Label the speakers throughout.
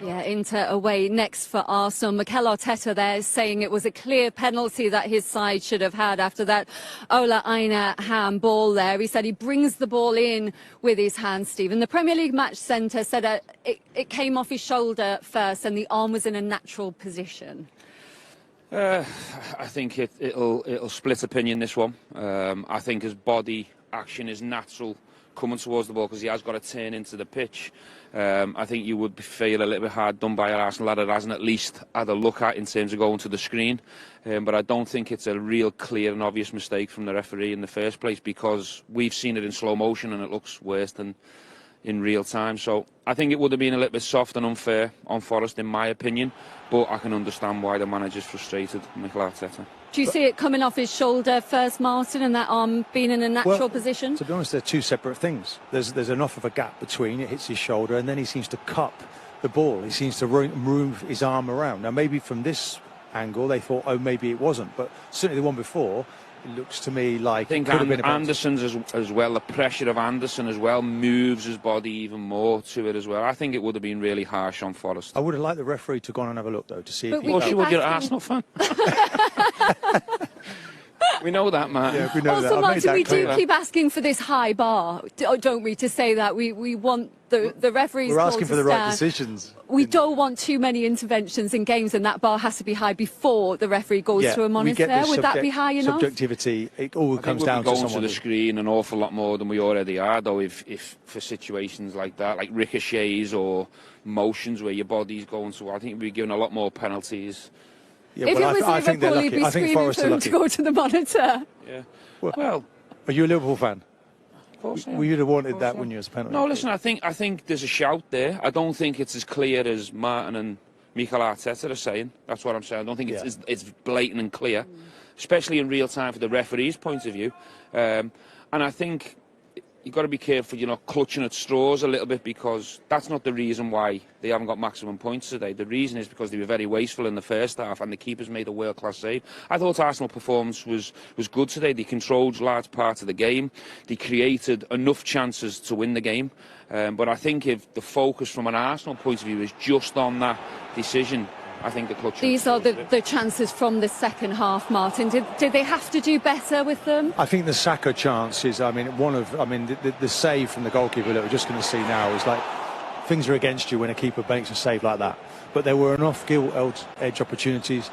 Speaker 1: Yeah, Inter away next for Arsenal. Mikel Arteta there is saying it was a clear penalty that his side should have had after that Ola Aina handball there. He said he brings the ball in with his hand, Stephen. The Premier League Match Centre said it came off his shoulder first and the arm was in a natural position.
Speaker 2: I think it'll split opinion, this one. I think his body action is natural coming towards the ball because he has got to turn into the pitch. I think you would feel a little bit hard done by an Arsenal lad that hasn't at least had a look at in terms of going to the screen. But I don't think it's a real clear and obvious mistake from the referee in the first place, because we've seen it in slow motion and it looks worse than in real time. So I think it would have been a little bit soft and unfair on Forest, in my opinion, but I can understand why the manager's frustrated, Michael Arteta.
Speaker 1: Do you see it coming off his shoulder first, Martin, and that arm being in a natural position?
Speaker 3: To be honest, they're two separate things. There's enough of a gap between, it hits his shoulder, and then he seems to cup the ball. He seems to move his arm around. Now, maybe from this angle, they thought, oh, maybe it wasn't. But certainly the one before, it looks to me like... I think
Speaker 2: Anderson's as well, the pressure of Anderson as well moves his body even more to it as well. I think it would have been really harsh on Forest.
Speaker 3: I would have liked the referee to go on and have a look, though, to see if he...
Speaker 2: Well, she would be an Arsenal fan. We know that, man.
Speaker 3: Yeah, we know
Speaker 1: also,
Speaker 3: that.
Speaker 1: Martin, we do keep asking for this high bar, don't we, to say that we want the referees.
Speaker 3: We're asking for the
Speaker 1: stand.
Speaker 3: right decisions.
Speaker 1: We don't want too many interventions in games, and that bar has to be high before the referee goes to a monitor. Would that be high enough?
Speaker 3: Subjectivity, it all comes down to someone.
Speaker 2: Going to the screen an awful lot more than we already are, though, if for situations like that, like ricochets or motions where your body's going to, I think we'd be given a lot more penalties.
Speaker 1: Yeah, if it was Liverpool, he'd be screaming for him to go to the monitor.
Speaker 2: Yeah.
Speaker 3: Well, are you a Liverpool fan?
Speaker 2: Of course.
Speaker 3: Well, you'd have wanted that when you was penalty.
Speaker 2: No, listen, I think there's a shout there. I don't think it's as clear as Martin and Mikel Arteta are saying. That's what I'm saying. I don't think it's blatant and clear, especially in real time for the referee's point of view. And I think you've got to be careful, you're not clutching at straws a little bit, because that's not the reason why they haven't got maximum points today. The reason is because they were very wasteful in the first half and the keepers made a world-class save. I thought Arsenal's performance was good today. They controlled large parts of the game. They created enough chances to win the game. But I think if the focus from an Arsenal point of view is just on that decision, I think the clutch.
Speaker 1: These are the chances from the second half, Martin. Did they have to do better with them?
Speaker 3: I think the Saka chance is, the save from the goalkeeper that we're just going to see now is like, things are against you when a keeper makes a save like that. But there were enough gilt-edge opportunities.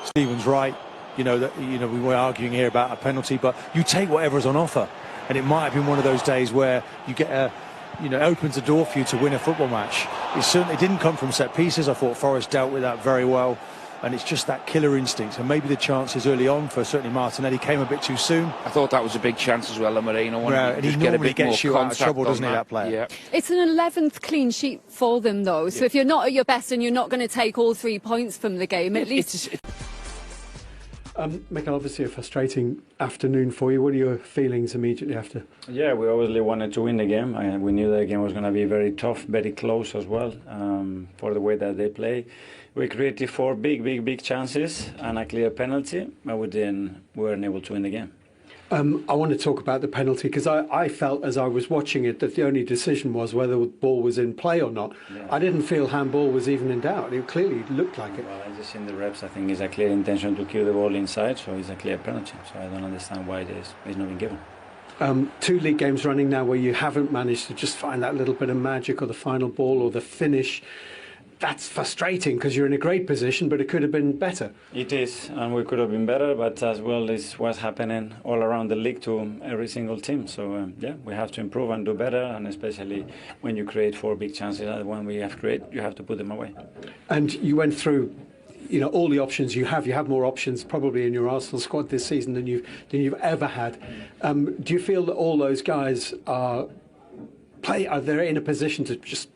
Speaker 3: Stephen's right. We were arguing here about a penalty, but you take whatever's on offer. And it might have been one of those days where you get opens a door for you to win a football match. It certainly didn't come from set pieces. I thought Forest dealt with that very well, and it's just that killer instinct. And maybe the chances early on for certainly Martinelli came a bit too soon.
Speaker 2: I thought that was a big chance as well, Moreno.
Speaker 3: And he normally gets you out of trouble, doesn't he, that player?
Speaker 2: Yeah.
Speaker 1: It's an 11th clean sheet for them, though. So if you're not at your best and you're not going to take all 3 points from the game, at least...
Speaker 4: Michael, obviously a frustrating afternoon for you. What are your feelings immediately after?
Speaker 5: Yeah, we obviously wanted to win the game. We knew the game was going to be very tough, very close as well, for the way that they play. We created 4 big chances and a clear penalty, but we weren't able to win the game.
Speaker 4: I want to talk about the penalty, because I felt as I was watching it that the only decision was whether the ball was in play or not. Yeah. I didn't feel handball was even in doubt. It clearly looked like it.
Speaker 5: Well, I just seen the reps. I think it's a clear intention to keep the ball inside, so it's a clear penalty. So I don't understand why it's not been given.
Speaker 4: 2 league games running now where you haven't managed to just find that little bit of magic or the final ball or the finish. That's frustrating, because you're in a great position, but it could have been better.
Speaker 5: It is, and we could have been better, but as well is what's happening all around the league to every single team. So, we have to improve and do better, and especially when you create 4 big chances, like the one we have created, you have to put them away.
Speaker 4: And you went through, all the options you have. You have more options probably in your Arsenal squad this season than you've ever had. Do you feel that all those guys are they in a position to just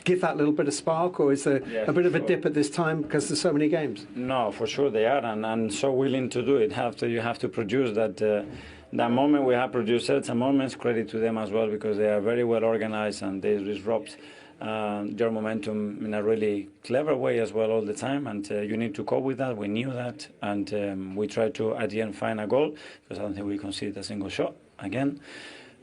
Speaker 4: give that little bit of spark, or is there a bit of a dip at this time because there's so many games?
Speaker 5: No, for sure they are, and so willing to do it. You have to produce that moment. We have produced certain moments. Credit to them as well, because they are very well organized and they disrupt their momentum in a really clever way as well all the time, and you need to cope with that. We knew that, and we tried to at the end find a goal, because I don't think we conceded a single shot again.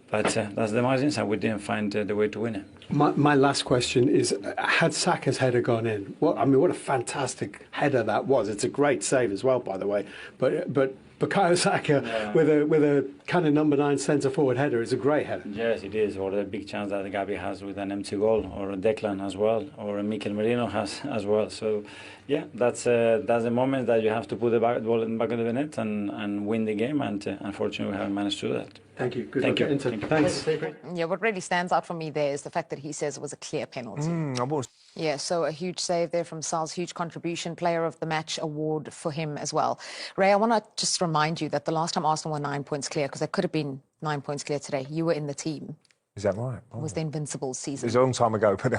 Speaker 5: But that's the margins, and we didn't find the way to win it.
Speaker 4: My last question is, had Saka's header gone in? What a fantastic header that was. It's a great save as well, by the way. But Bukayo Saka with a kind of number 9 centre forward header is a great header.
Speaker 5: Yes, it is. Or the big chance that Gabi has with an empty goal, or Declan as well, or Mikel Merino has as well. So, yeah, that's a moment that you have to put the ball in the back of the net and win the game. And unfortunately, we haven't managed to do that.
Speaker 4: Thank you. Good
Speaker 5: Thank
Speaker 4: luck
Speaker 5: you.
Speaker 4: at Inter. Thanks.
Speaker 6: Yeah, what really stands out for me there is the fact that he says it was a clear penalty. Yeah, so a huge save there from Sal's, huge contribution, player of the match award for him as well. Ray, I want to just remind you that the last time Arsenal were 9 points clear, because they could have been 9 points clear today, you were in the team.
Speaker 7: Is that right?
Speaker 6: It was the Invincibles season.
Speaker 7: It was a long time ago, but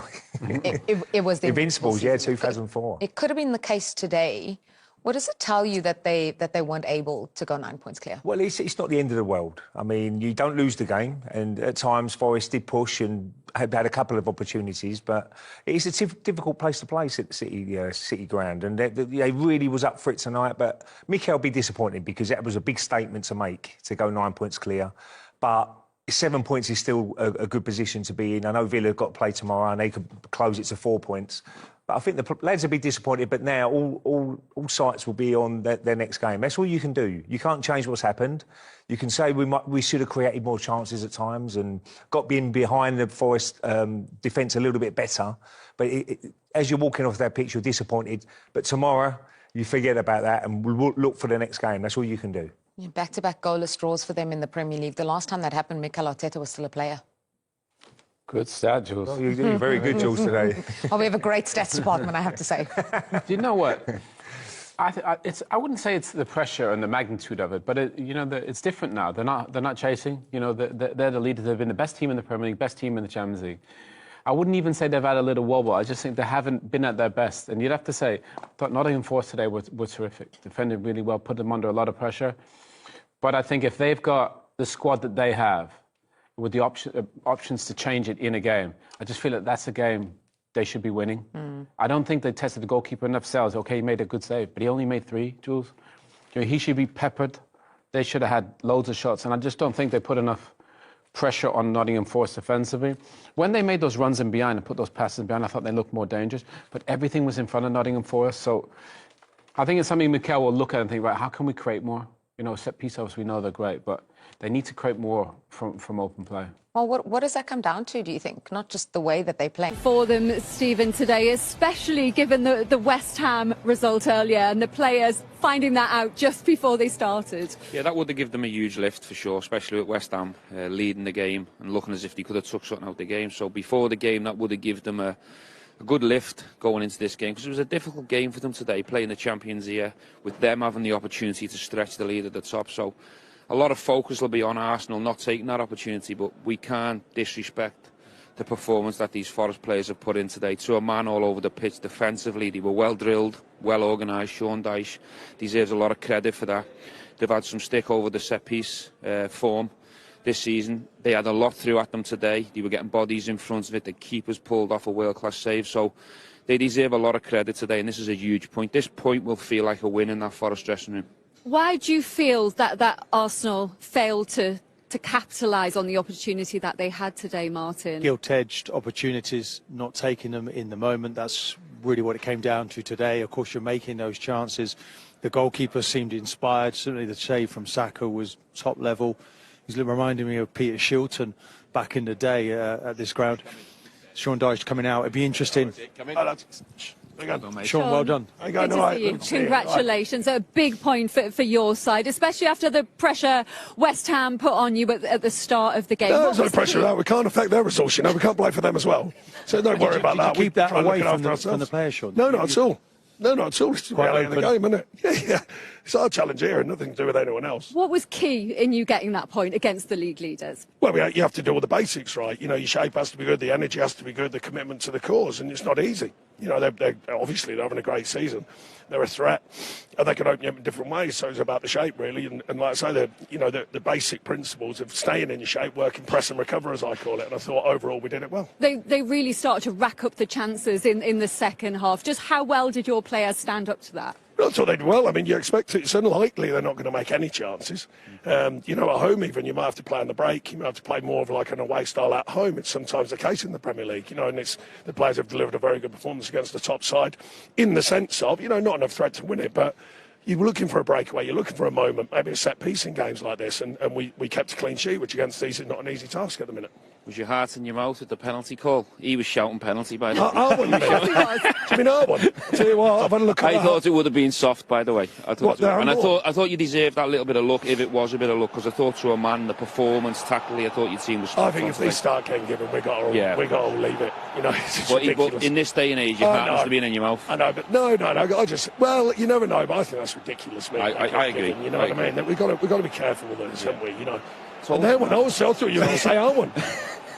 Speaker 6: it was the
Speaker 7: Invincibles, yeah,
Speaker 6: season.
Speaker 7: 2004.
Speaker 6: It could have been the case today. What does it tell you that they weren't able to go 9 points clear?
Speaker 7: Well, it's not the end of the world. I mean, you don't lose the game, and at times Forest did push and had a couple of opportunities, but it's a difficult place to play, City Ground, and they really was up for it tonight. But Mikel will be disappointed because that was a big statement to make, to go 9 points clear. But 7 points is still a good position to be in. I know Villa have got to play tomorrow, and they could close it to 4 points. But I think the lads will be disappointed, but now all sights will be on their next game. That's all you can do. You can't change what's happened. You can say we should have created more chances at times and got in behind the Forest defence a little bit better. But as you're walking off that pitch, you're disappointed. But tomorrow, you forget about that and we'll look for the next game. That's all you can do.
Speaker 6: Back-to-back goalless draws for them in the Premier League. The last time that happened, Mikel Arteta was still a player.
Speaker 8: Good stat, Jules.
Speaker 7: Oh, you're doing very good, Jules, today.
Speaker 6: Oh, we have a great stats department, I have to say.
Speaker 8: Do you know what? I wouldn't say it's the pressure and the magnitude of it, but it's different now. They're not chasing. You know, they're the leaders. They've been the best team in the Premier League, best team in the Champions League. I wouldn't even say they've had a little wobble. I just think they haven't been at their best. And you'd have to say, I thought Nottingham Forest today were terrific. Defended really well, put them under a lot of pressure. But I think if they've got the squad that they have, with the options to change it in a game, I just feel that that's a game they should be winning. I don't think they tested the goalkeeper enough cells. OK, he made a good save, but he only made 3, Jules. You know, he should be peppered. They should have had loads of shots, and I just don't think they put enough pressure on Nottingham Forest defensively. When they made those runs in behind and put those passes in behind, I thought they looked more dangerous, but everything was in front of Nottingham Forest. So I think it's something Mikel will look at and think, right, how can we create more? You know, set piece offs, we know they're great, but they need to create more from open play.
Speaker 6: Well, what does that come down to, do you think? Not just the way that they play.
Speaker 1: For them, Stephen, today, especially given the West Ham result earlier and the players finding that out just before they started.
Speaker 2: Yeah, that would have given them a huge lift for sure, especially with West Ham leading the game and looking as if they could have took something out of the game. So before the game, that would have given them a good lift going into this game, because it was a difficult game for them today, playing the champions here, with them having the opportunity to stretch the lead at the top. So a lot of focus will be on Arsenal not taking that opportunity, but we can't disrespect the performance that these Forest players have put in today. To a man all over the pitch defensively, they were well drilled, well organised. Sean Dyche deserves a lot of credit for that. They've had some stick over the set-piece form this season. They had a lot through at them today. They were getting bodies in front of it. The keepers pulled off a world-class save. So they deserve a lot of credit today, and this is a huge point. This point will feel like a win in that Forest dressing room.
Speaker 1: Why do you feel that Arsenal failed to capitalise on the opportunity that they had today, Martin?
Speaker 3: Gilt-edged opportunities, not taking them in the moment. That's really what it came down to today. Of course, you're making those chances. The goalkeeper seemed inspired. Certainly the save from Saka was top level. He's reminding me of Peter Shilton back in the day at this ground. Sean Dyche coming out. It'd be interesting. Sean, well done.
Speaker 1: Good to see you. Congratulations. A big point for your side, especially after the pressure West Ham put on you at the start of the game.
Speaker 9: No, there's no pressure that. We can't affect their results, you know. We can't play for them as well. So don't worry about that.
Speaker 3: Keep
Speaker 9: we
Speaker 3: that
Speaker 9: try
Speaker 3: away
Speaker 9: from
Speaker 3: the players, Sean.
Speaker 9: No, not at all. No, not at all. It's the reality of the game, isn't it? Yeah. It's our challenge here and nothing to do with anyone else.
Speaker 1: What was key in you getting that point against the league leaders?
Speaker 9: Well, you have to do all the basics right. You know, your shape has to be good, the energy has to be good, the commitment to the cause, and it's not easy. You know, they're obviously they're having a great season. They're a threat, and they can open you up in different ways. So it's about the shape, really. And like I say, the basic principles of staying in your shape, working, press and recover, as I call it. And I thought overall we did it well.
Speaker 1: They really started to rack up the chances in the second half. Just how well did your players stand up to that?
Speaker 9: I thought they did well. I mean, you expect it. It's unlikely they're not going to make any chances. You know, at home even, you might have to play on the break. You might have to play more of like an away style at home. It's sometimes the case in the Premier League, you know, and the players have delivered a very good performance against the top side in the sense of, you know, not enough threat to win it, but you're looking for a breakaway, you're looking for a moment, maybe a set piece in games like this, and we kept a clean sheet, which against these is not an easy task at the minute.
Speaker 2: Was your heart in your mouth at the penalty call? He was shouting penalty, by the way.
Speaker 9: I wouldn't be. I mean, I wouldn't. I'll tell you what, I've had a look at that.
Speaker 2: I thought it would have been soft, by the way. I thought you deserved that little bit of luck, if it was a bit of luck, because I thought to a man, the performance, tactically, I thought you'd seen was.
Speaker 9: I think if they start getting given, we got to leave it. You know, it's ridiculous.
Speaker 2: But in this day and age, your heart must have been in your mouth.
Speaker 9: I know, but no. I just, well, you never know, but I think that's ridiculous.
Speaker 2: I agree.
Speaker 9: You know what I mean? We've got to be careful with this, haven't we? You know. And then when I thought you were going to say Owen.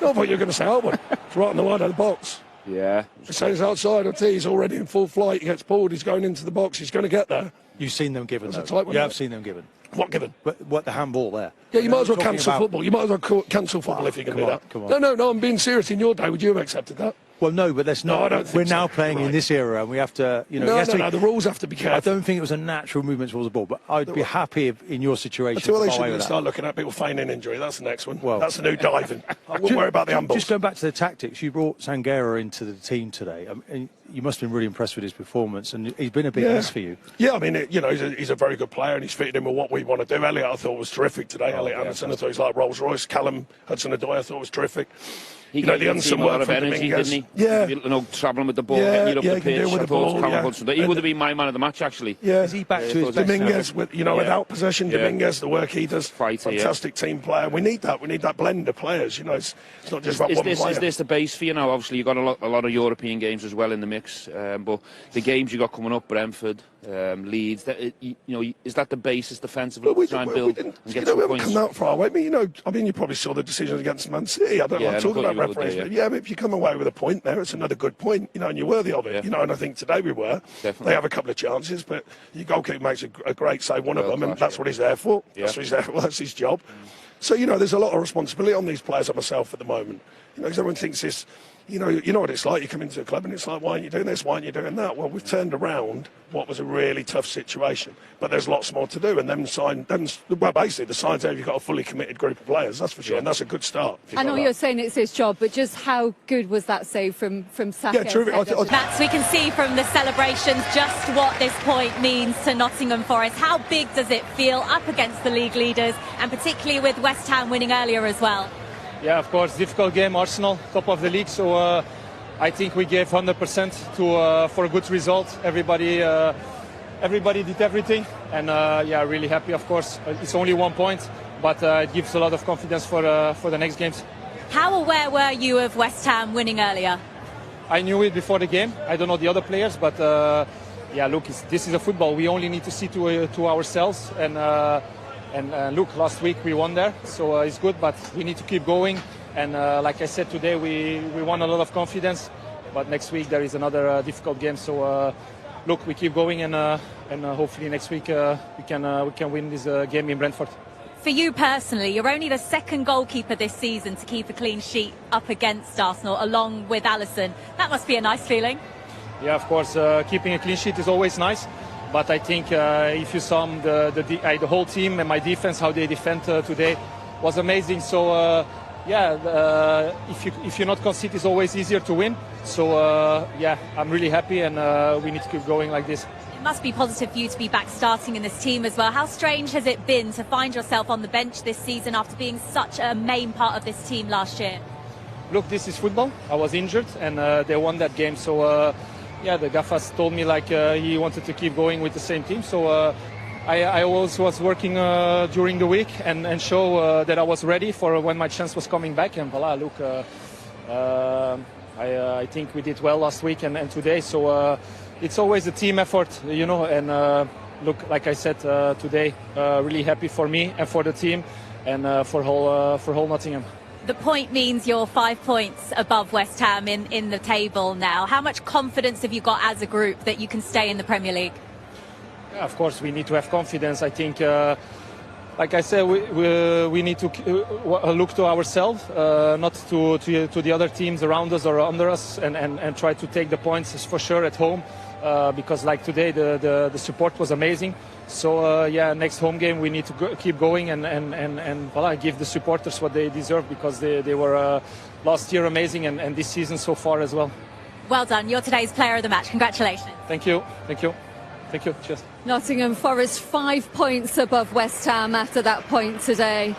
Speaker 9: I thought you were going to say Owen. It's right on the line of the box.
Speaker 2: Yeah.
Speaker 9: He says outside of T, he's already in full flight. He gets pulled. He's going into the box. He's going to get there.
Speaker 3: You've seen them given,
Speaker 9: though.
Speaker 3: You have seen them given.
Speaker 9: What given?
Speaker 3: What, the handball there?
Speaker 9: Yeah, you might as well cancel football. You might as well cancel football if you're going to do that.
Speaker 3: Come on.
Speaker 9: No, I'm being serious. In your day, would you have accepted that?
Speaker 3: Well, no, but that's not.
Speaker 9: No, I don't think
Speaker 3: we're
Speaker 9: so.
Speaker 3: now playing in this era, and we have to, you know.
Speaker 9: No, the rules have to be careful.
Speaker 3: I don't think it was a natural movement towards the ball, but I'd be happy if, in your situation.
Speaker 9: I tell you what they should start looking at people feigning injury. That's the next one.
Speaker 3: Well,
Speaker 9: that's the new diving. I wouldn't worry about the handball.
Speaker 3: Just going back to the tactics, you brought Sangaré into the team today. I mean, you must have been really impressed with his performance, and he's been a big miss for you.
Speaker 9: Yeah, I mean, you know, he's a very good player, and he's fitted in with what we want to do. Elliot, I thought, was terrific today. Elliot Anderson, I thought he's like Rolls Royce. Callum Hudson-Odoi, I thought was terrific.
Speaker 2: He gave the unsung work from energy, didn't he?
Speaker 9: Yeah.
Speaker 2: You know, travelling with the ball, getting you up the pitch. I thought Callum Hudson-Odoi, he would have been my man of the match, actually.
Speaker 9: Yeah.
Speaker 3: Is he back to his best
Speaker 9: Dominguez, without possession, Dominguez, the work he does,
Speaker 2: Fighter,
Speaker 9: fantastic team player. We need that. We need that blend of players. You know, it's not just about one player.
Speaker 2: Is this the base for you now? Obviously, you've got a lot of European games as well in the mix, but the games you got coming up, Brentford, Leeds, you know, is that the basis defensively to try and build and get some points?
Speaker 9: We haven't come that far away. I mean, you probably saw the decisions against Man City. I don't want to talk about referees, but if you come away with a point there, it's another good point, you know, and you're worthy of it. Yeah. You know, and I think today we were.
Speaker 2: Definitely.
Speaker 9: They have a couple of chances, but your goalkeeper makes a great save, one of them, and that's what he's there for. Yeah. That's what he's there for. That's his job. So, you know, there's a lot of responsibility on these players and myself at the moment. You know, because everyone thinks this. You know what it's like. You come into a club and it's like, why aren't you doing this? Why aren't you doing that? Well, we've turned around what was a really tough situation, but there's lots more to do. And basically the signs there, you've got a fully committed group of players, that's for sure, and that's a good start.
Speaker 1: I know you're saying it's his job, but just how good was that save from Saka?
Speaker 9: Yeah, terrific.
Speaker 10: Max, we can see from the celebrations just what this point means to Nottingham Forest. How big does it feel up against the league leaders, and particularly with West Ham winning earlier as well?
Speaker 11: Yeah, of course, difficult game. Arsenal, top of the league, so I think we gave 100% for a good result. Everybody did everything, and really happy. Of course, it's only 1 point, but it gives a lot of confidence for the next games.
Speaker 10: How aware were you of West Ham winning earlier?
Speaker 11: I knew it before the game. I don't know the other players, but look, this is a football. We only need to see to ourselves and look, last week we won there, so it's good, but we need to keep going. And like I said today, we won a lot of confidence, but next week there is another difficult game. So look, we keep going, and hopefully next week we can win this game in Brentford.
Speaker 10: For you personally, you're only the second goalkeeper this season to keep a clean sheet up against Arsenal, along with Alisson. That must be a nice feeling.
Speaker 11: Yeah, of course, keeping a clean sheet is always nice. But I think if you saw the whole team and my defense, how they defend today was amazing. So if you not concede, it's always easier to win. So I'm really happy, and we need to keep going like this.
Speaker 10: It must be positive for you to be back starting in this team as well. How strange has it been to find yourself on the bench this season after being such a main part of this team last year?
Speaker 11: Look, this is football. I was injured, and they won that game. So. The Gaffas told me he wanted to keep going with the same team. So I also was working during the week and show that I was ready for when my chance was coming back. And voila, look, I think we did well last week and today. So it's always a team effort, you know. And look, like I said today, really happy for me and for the team and for whole Nottingham.
Speaker 10: The point means you're 5 points above West Ham in the table now. How much confidence have you got as a group that you can stay in the Premier League?
Speaker 11: Yeah, of course, we need to have confidence. I think, like I said, we need to look to ourselves, not to the other teams around us or under us, and try to take the points for sure at home. because like today the support was amazing. So yeah, next home game we need to keep going and voilà, give the supporters what they deserve, because they were last year amazing and this season so far as well.
Speaker 10: Well done. You're today's player of the match. Congratulations.
Speaker 11: Thank you. Thank you. Thank you. Cheers.
Speaker 1: Nottingham Forest 5 points above West Ham after that point today.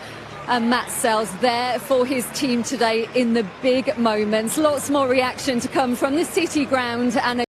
Speaker 1: And Matt Sells there for his team today in the big moments. Lots more reaction to come from the City ground and